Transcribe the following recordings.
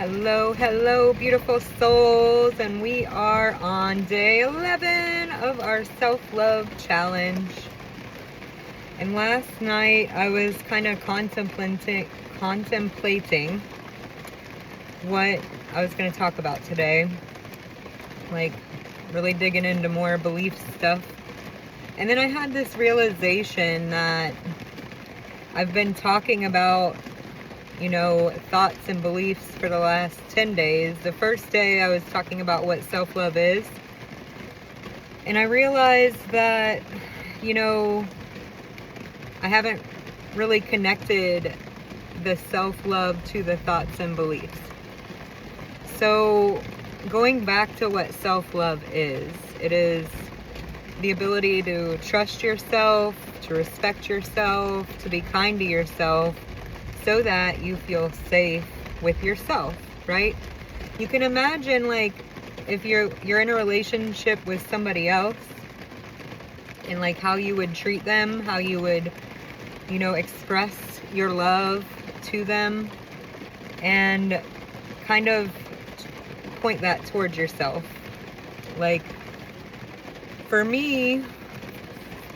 Hello, hello, beautiful souls, and we are on day 11 of our self-love challenge. And last night I was kind of contemplating what I was going to talk about today, like really digging into more belief stuff. And then I had this realization that I've been talking about thoughts and beliefs for the last 10 days. The first day I was talking about what self-love is. And I realized that, I haven't really connected the self-love to the thoughts and beliefs. So going back to what self-love is, it is the ability to trust yourself, to respect yourself, to be kind to yourself, so that you feel safe with yourself, right? You can imagine, like, if you're in a relationship with somebody else, and like how you would treat them, how you would, express your love to them, and kind of point that towards yourself. Like, for me,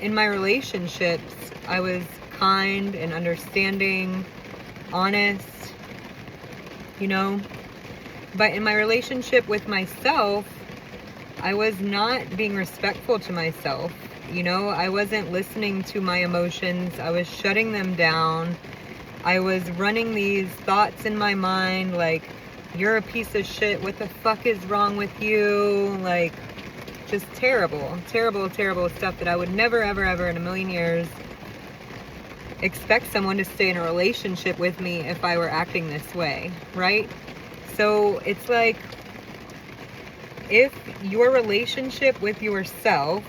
in my relationships, I was kind and understanding, honest, but in my relationship with myself, I was not being respectful to myself. I wasn't listening to my emotions. I was shutting them down. I was running these thoughts in my mind like, you're a piece of shit, what the fuck is wrong with you? Like, just terrible, terrible, terrible stuff that I would never, ever, ever in a million years expect someone to stay in a relationship with me if I were acting this way, right? So it's like, if your relationship with yourself,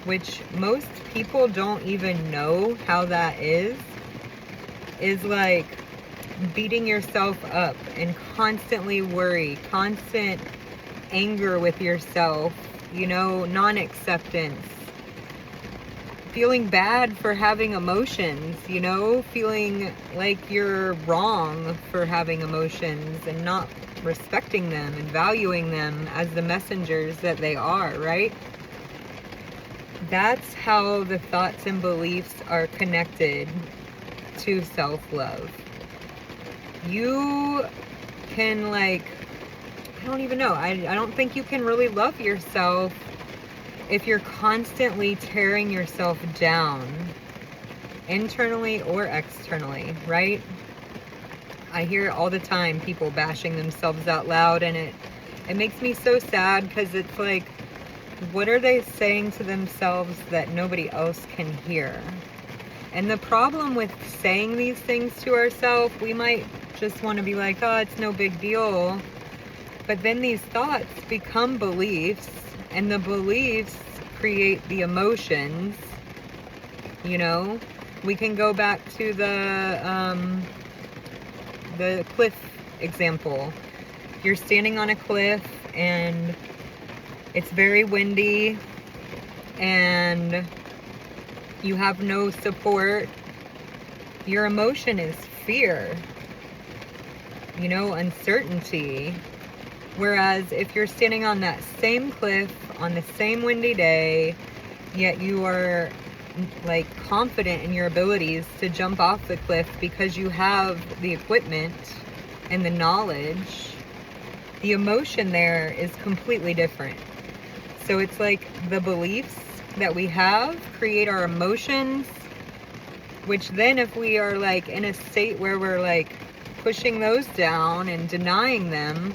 which most people don't even know how that is like beating yourself up and constantly worry, constant anger with yourself, non-acceptance, feeling bad for having emotions, feeling like you're wrong for having emotions and not respecting them and valuing them as the messengers that they are, right? That's how the thoughts and beliefs are connected to self-love. You can, I don't even know. I don't think you can really love yourself if you're constantly tearing yourself down, internally or externally, right? I hear all the time people bashing themselves out loud, and it makes me so sad, because it's like, what are they saying to themselves that nobody else can hear? And the problem with saying these things to ourselves, we might just want to be like, oh, it's no big deal. But then these thoughts become beliefs, and the beliefs create the emotions. We can go back to the cliff example. You're standing on a cliff and it's very windy and you have no support. Your emotion is fear, uncertainty. Whereas if you're standing on that same cliff on the same windy day, yet you are confident in your abilities to jump off the cliff because you have the equipment and the knowledge, the emotion there is completely different. So it's like the beliefs that we have create our emotions, which then if we are in a state where we're pushing those down and denying them,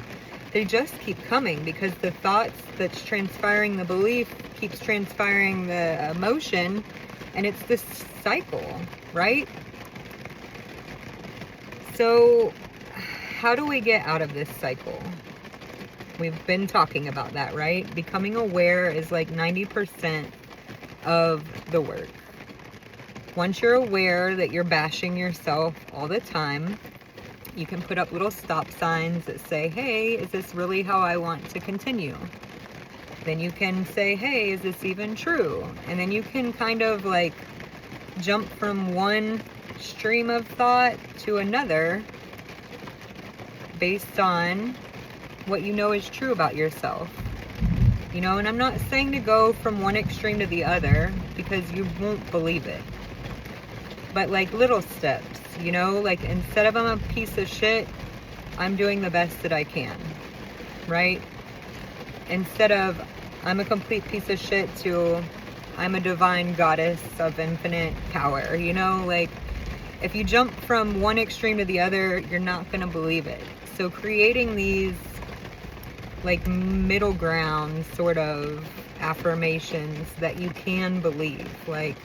they just keep coming, because the thoughts that's transpiring the belief keeps transpiring the emotion, and it's this cycle, right? So how do we get out of this cycle? We've been talking about that, right? Becoming aware is 90% of the work. Once you're aware that you're bashing yourself all the time, you can put up little stop signs that say, hey, is this really how I want to continue? Then you can say, hey, is this even true? And then you can kind of jump from one stream of thought to another based on what you know is true about yourself. You know, and I'm not saying to go from one extreme to the other, because you won't believe it. But like little steps, you know, like instead of I'm a piece of shit, I'm doing the best that I can, right? Instead of I'm a complete piece of shit to I'm a divine goddess of infinite power, you know, like if you jump from one extreme to the other, you're not going to believe it. So creating these like middle ground sort of affirmations that you can believe, like,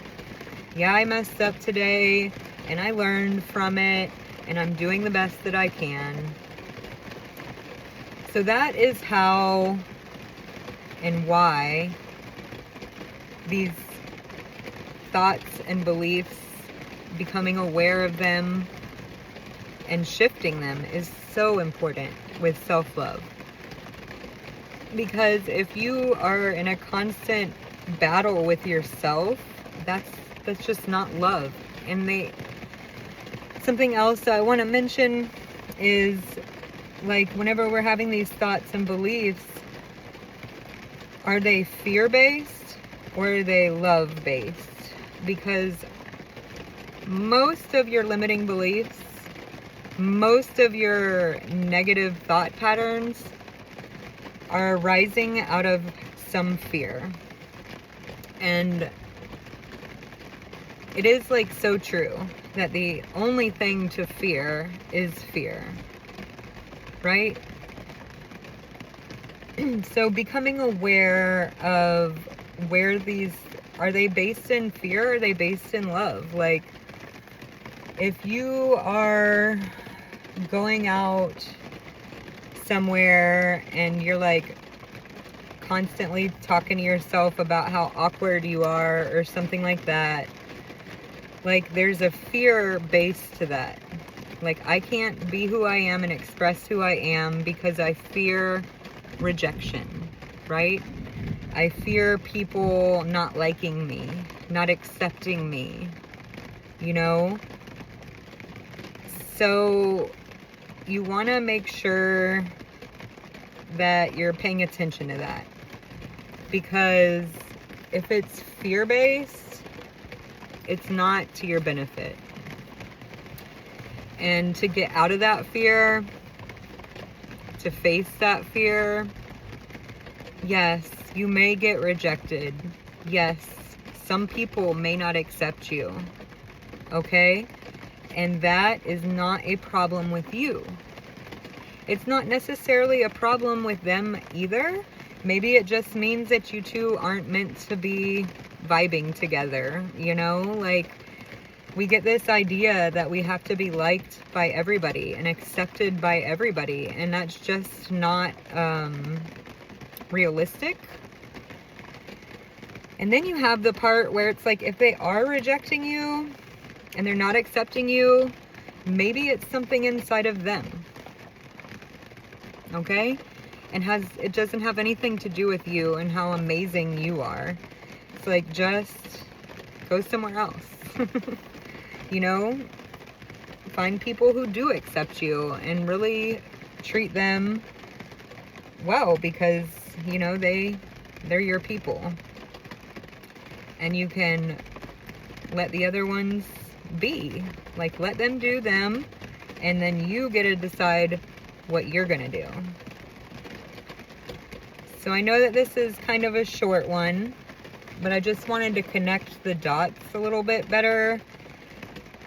yeah, I messed up today and I learned from it and I'm doing the best that I can. So that is how and why these thoughts and beliefs, becoming aware of them and shifting them, is so important with self-love. Because if you are in a constant battle with yourself, that's just not love. And something else I want to mention is, like, whenever we're having these thoughts and beliefs, are they fear-based or are they love-based? Because most of your limiting beliefs, most of your negative thought patterns are arising out of some fear. And it is like so true that the only thing to fear is fear, right? So becoming aware of where these, are they based in fear or are they based in love? Like, if you are going out somewhere and you're like constantly talking to yourself about how awkward you are or something like that, like there's a fear base to that. Like, I can't be who I am and express who I am because I fear rejection, right? I fear people not liking me, not accepting me, you know? So you want to make sure that you're paying attention to that. Because if it's fear-based, it's not to your benefit. And to get out of that fear, to face that fear, yes, you may get rejected. Yes, some people may not accept you. Okay? And that is not a problem with you. It's not necessarily a problem with them either. Maybe it just means that you two aren't meant to be vibing together, you know? Like, we get this idea that we have to be liked by everybody and accepted by everybody, and that's just not realistic. And then you have the part where it's like, if they are rejecting you and they're not accepting you, maybe it's something inside of them. Okay? And it doesn't have anything to do with you and how amazing you are. It's like, just go somewhere else. You know? Find people who do accept you and really treat them well, because, you know, they're your people. And you can let the other ones be. Like, let them do them, and then you get to decide what you're gonna do. So I know that this is kind of a short one, but I just wanted to connect the dots a little bit better,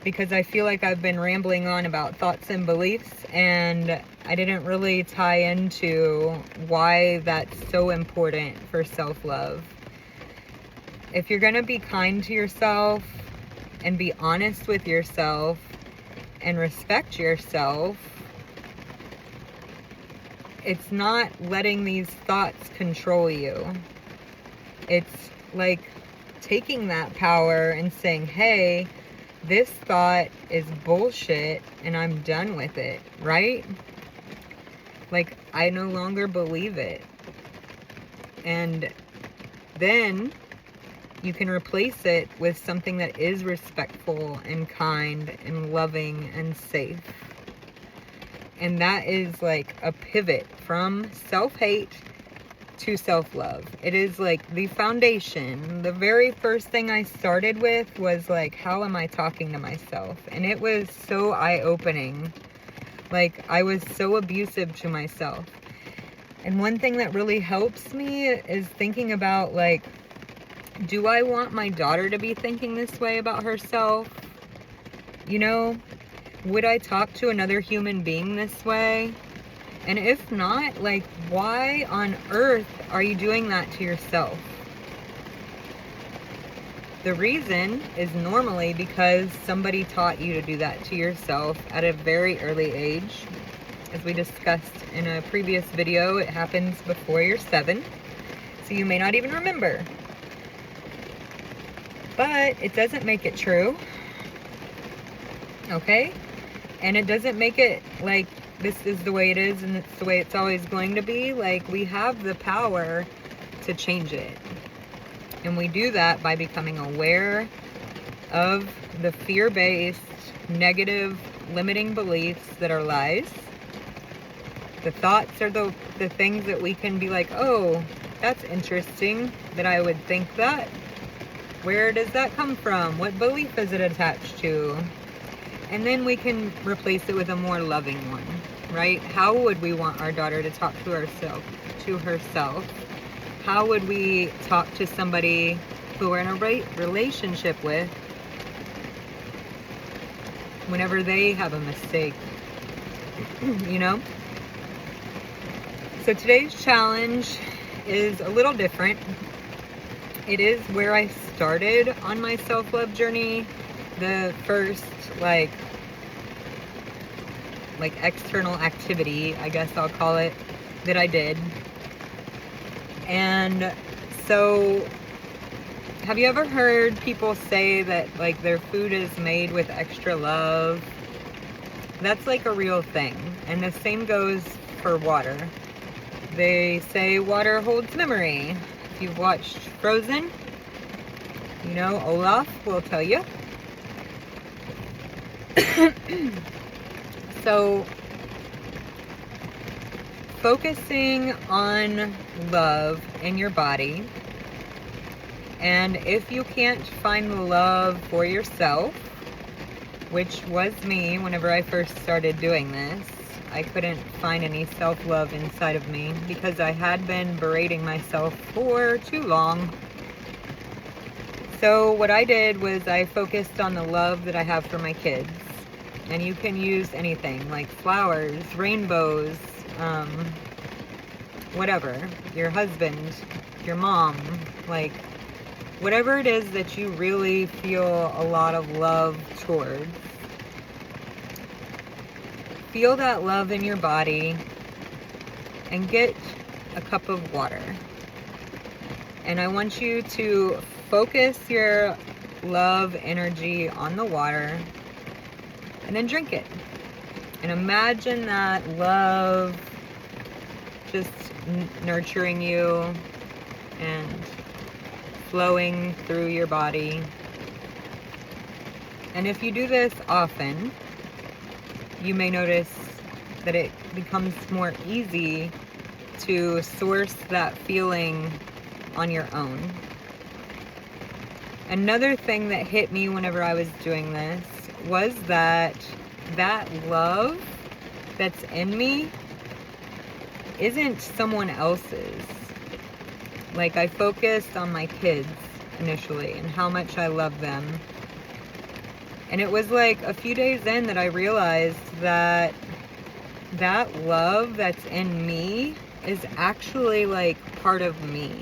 because I feel like I've been rambling on about thoughts and beliefs, and I didn't really tie into why that's so important for self-love. If you're gonna be kind to yourself and be honest with yourself and respect yourself, it's not letting these thoughts control you. It's like taking that power and saying, hey, this thought is bullshit and I'm done with it, right? Like, I no longer believe it. And then you can replace it with something that is respectful and kind and loving and safe. And that is like a pivot from self-hate to self-love. It is like the foundation. The very first thing I started with was like, how am I talking to myself? And it was so eye-opening. Like, I was so abusive to myself. And one thing that really helps me is thinking about, like, do I want my daughter to be thinking this way about herself? You know, would I talk to another human being this way? And if not, like, why on earth are you doing that to yourself? The reason is normally because somebody taught you to do that to yourself at a very early age. As we discussed in a previous video, it happens before you're 7, so you may not even remember. But it doesn't make it true, okay? And it doesn't make it like this is the way it is and it's the way it's always going to be. Like, we have the power to change it. And we do that by becoming aware of the fear-based, negative, limiting beliefs that are lies. The thoughts are the things that we can be like, oh, that's interesting that I would think that. Where does that come from? What belief is it attached to? And then we can replace it with a more loving one, right? How would we want our daughter to talk to herself? How would we talk to somebody who we're in a relationship with whenever they have a mistake? You know? So today's challenge is a little different. It is where I started on my self-love journey. The first, like external activity, I guess I'll call it, that I did. And so, have you ever heard people say that, like, their food is made with extra love? That's like a real thing. And the same goes for water. They say water holds memory. If you've watched Frozen, you know, Olaf will tell you. So, focusing on love in your body, and if you can't find the love for yourself, which was me whenever I first started doing this, I couldn't find any self-love inside of me because I had been berating myself for too long. So what I did was I focused on the love that I have for my kids. And you can use anything like flowers, rainbows, whatever, your husband, your mom, like whatever it is that you really feel a lot of love towards. Feel that love in your body and get a cup of water. And I want you to focus your love energy on the water and then drink it. And imagine that love just nurturing you and flowing through your body. And if you do this often, you may notice that it becomes more easy to source that feeling on your own. Another thing that hit me whenever I was doing this was that love that's in me isn't someone else's. Like, I focused on my kids initially and how much I love them. And it was like a few days in that I realized that love that's in me is actually like part of me.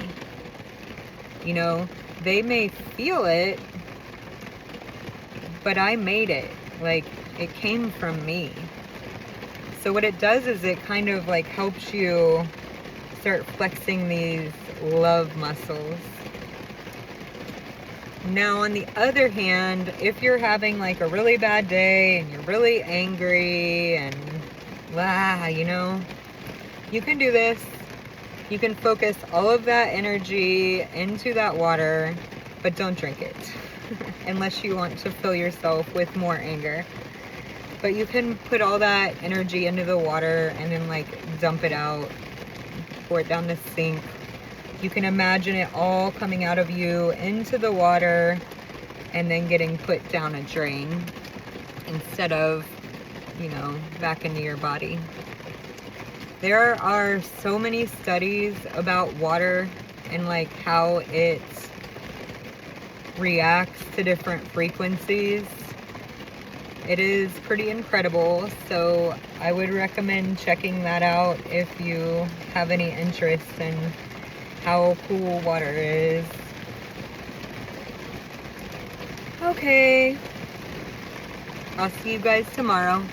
You know, they may feel it, but I made it. Like, it came from me. So what it does is it kind of like helps you start flexing these love muscles. Now, on the other hand, if you're having like a really bad day and you're really angry and you know, you can do this. You can focus all of that energy into that water, but don't drink it unless you want to fill yourself with more anger. But you can put all that energy into the water and then like dump it out, pour it down the sink. You can imagine it all coming out of you into the water and then getting put down a drain instead of, back into your body. There are so many studies about water and like how it reacts to different frequencies. It is pretty incredible, so I would recommend checking that out if you have any interest in how cool water is. Okay, I'll see you guys tomorrow.